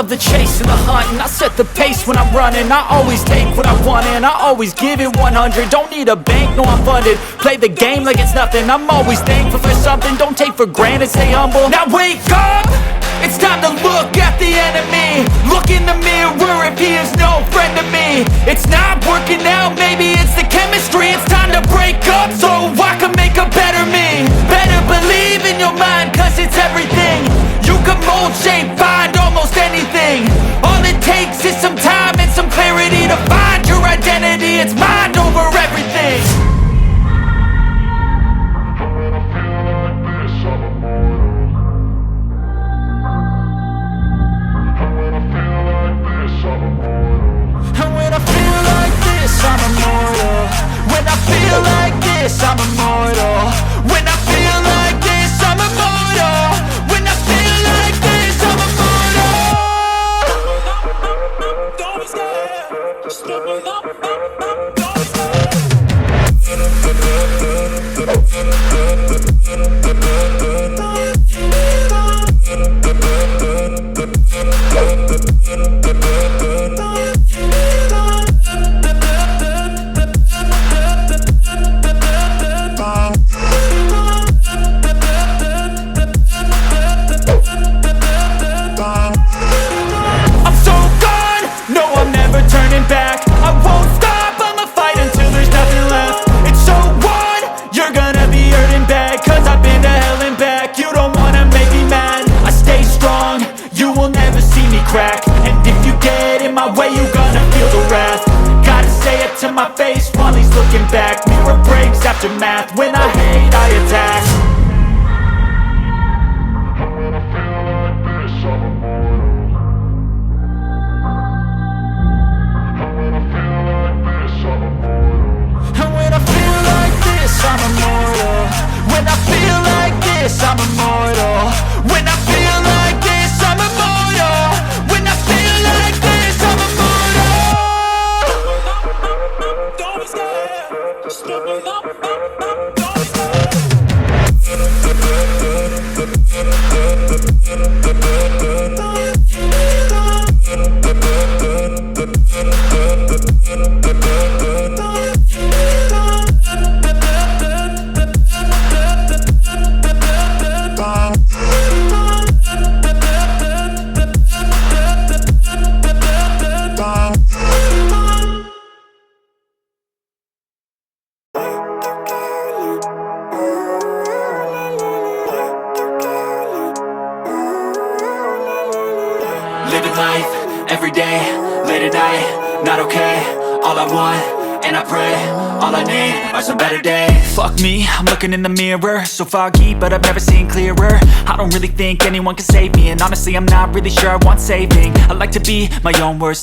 love the chase and the hunt, and I set the pace when I'm running. I always take what I want and I always give it 100. Don't need a bank, no I'm funded. Play the game like it's nothing. I'm always thankful for something. Don't take for granted, stay humble. Now wake up! It's time to look at the enemy. Look in the mirror if he is no friend to me. It's not working out, maybe it's the chemistry. It's time to break up so I can make a better me. Better believe in your mind, cause it's everything. You can mold, shape, find almost anything. All it takes is some time and some clarity to find your identity. It's mind over everything. I'm immortal. When I feel like this, I'm immortal. When I feel like this, I'm immortal. When I feel like this, I'm immortal. Don't be scared. Just step it up. Don't be scared. Turning back, I won't stop, I'ma fight until there's nothing left. It's so on, you're gonna be hurting bad, cause I've been to hell and back. You don't wanna make me mad, I stay strong, you will never see me crack. And if you get in my way, you're gonna feel the wrath. Gotta say it to my face while he's looking back. Mirror breaks after math, when I hate I attack. I'm immortal. When I feel like this, I'm immortal. When I feel like this, I'm immortal. When I feel like this, I'm immortal. Don't be scared. Just step it up. Don't be scared. Living life, every day, late at night, not okay. All I want, and I pray, all I need are some better days. Fuck me, I'm looking in the mirror, so foggy, but I've never seen clearer. I don't really think anyone can save me, and honestly I'm not really sure I want saving. I like to be my own worst enemy.